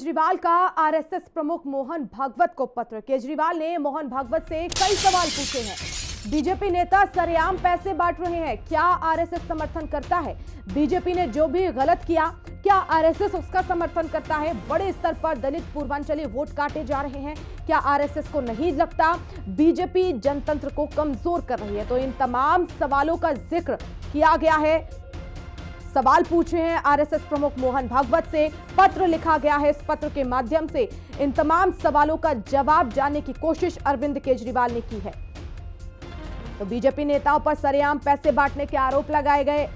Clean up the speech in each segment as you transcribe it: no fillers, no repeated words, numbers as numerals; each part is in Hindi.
केजरीवाल का आरएसएस प्रमुख मोहन भागवत को पत्र। केजरीवाल ने मोहन भागवत से कई सवाल पूछे हैं। बीजेपी नेता सरेआम पैसे बांट रहे हैं, क्या आरएसएस समर्थन करता है? बीजेपी ने जो भी गलत किया, क्या आरएसएस उसका समर्थन करता है? बड़े स्तर पर दलित पूर्वांचली वोट काटे जा रहे हैं, क्या आरएसएस को नहीं लगता बीजेपी जनतंत्र को कमजोर कर रही है? तो इन तमाम सवालों का जिक्र किया गया है। सवाल पूछे हैं आरएसएस प्रमुख मोहन भागवत से, पत्र लिखा गया है। इस पत्र के माध्यम से इन तमाम सवालों का जवाब जानने की कोशिश अरविंद केजरीवाल ने की है। तो बीजेपी नेताओं पर सरेआम पैसे बांटने के आरोप लगाए गए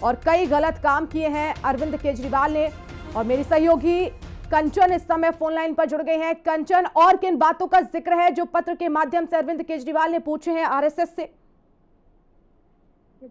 और कई गलत काम किए हैं अरविंद केजरीवाल ने। और मेरी सहयोगी कंचन इस समय फोन लाइन पर जुड़ गए हैं। कंचन, और किन बातों का जिक्र है जो पत्र के माध्यम से अरविंद केजरीवाल ने पूछे हैं आरएसएस से?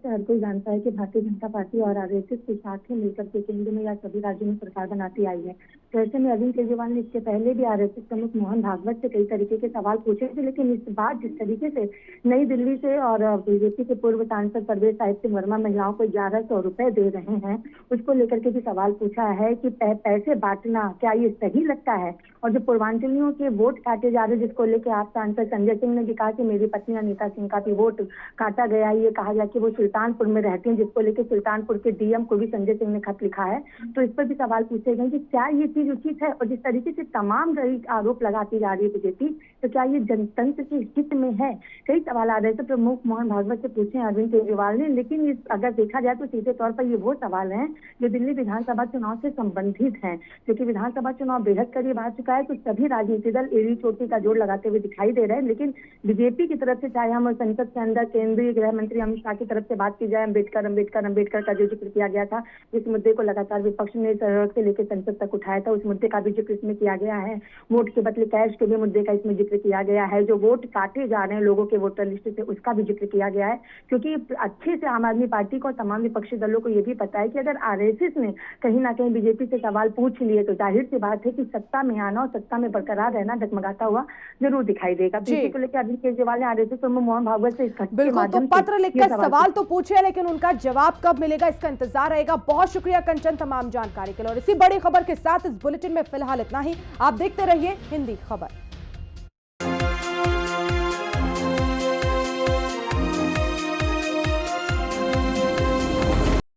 हर कोई जानता है कि भारतीय जनता पार्टी और आरएसएस के साथ ही मिलकर के केंद्र में या सभी राज्यों में सरकार बनाती आई है। तो ऐसे में अरविंद केजरीवाल ने इसके पहले भी आरएसएस प्रमुख मोहन भागवत से कई तरीके के सवाल पूछे थे, लेकिन इस बार जिस तरीके से नई दिल्ली से और बीजेपी के पूर्व सांसद परवेश साहिब सिंह वर्मा महिलाओं को 1100 रुपए दे रहे हैं, उसको लेकर के भी सवाल पूछा है कि पैसे बांटना क्या ये सही लगता है? और जो पूर्वांचलियों के वोट काटे जा रहे, जिसको लेकर आप सांसद संजय सिंह ने भी कहा कि मेरी पत्नी अनीता सिंह का भी वोट काटा गया, ये कहा गया कि वो सुल्तानपुर में रहती हैं, जिसको लेकर सुल्तानपुर के डीएम को भी संजय सिंह ने खत लिखा है। तो इस पर भी सवाल पूछे गए कि क्या ये चीज उचित है? और जिस तरीके से तमाम आरोप लगाती जा रही है बीजेपी, तो क्या ये जनतंत्र के हित में है? कई सवाल आ रहे थे प्रमुख मोहन भागवत से पूछे अरविंद केजरीवाल ने, लेकिन अगर देखा जाए तो सीधे तौर पर ये वो सवाल हैं जो दिल्ली विधानसभा चुनाव से संबंधित हैं, क्योंकि विधानसभा चुनाव बेहद करीब आ चुका है। तो सभी राजनीतिक दल एड़ी चोटी का जोड़ लगाते हुए दिखाई दे रहे हैं, लेकिन बीजेपी की तरफ से, चाहे हम संसद के अंदर केंद्रीय गृह मंत्री अमित शाह की तरफ से बात की जाए, अम्बेडकर का जो जिक्र किया गया था, जिस मुद्दे को लगातार विपक्ष ने सड़क से लेकर संसद तक उठाया था, उस मुद्दे का भी जिक्र इसमें किया गया है। वोट के बदले कैश के भी मुद्दे का इसमें जिक्र किया गया है। जो वोट काटे जा रहे हैं लोगों के वोटर लिस्ट से, उसका भी जिक्र किया गया है, क्योंकि अच्छे से आम आदमी पार्टी को और तमाम विपक्षी दलों को यह भी पता है कि अगर आरएसएस ने कहीं ना कहीं बीजेपी से सवाल पूछ लिए तो जाहिर सी बात है कि सत्ता में आना और सत्ता में बरकरार रहना डगमगाता हुआ जरूर दिखाई देगा। बीजेपी को लेकर अरविंद केजरीवाल ने आरएसएस प्रमुख मोहन भागवत से बिल्कुल, तो पत्र लिखकर सवाल तो पूछे, लेकिन उनका जवाब कब मिलेगा इसका इंतजार रहेगा। बहुत शुक्रिया कंचन तमाम जानकारी के लिए। और इसी बड़ी खबर के साथ इस बुलेटिन में फिलहाल इतना ही। आप देखते रहिए हिंदी खबर।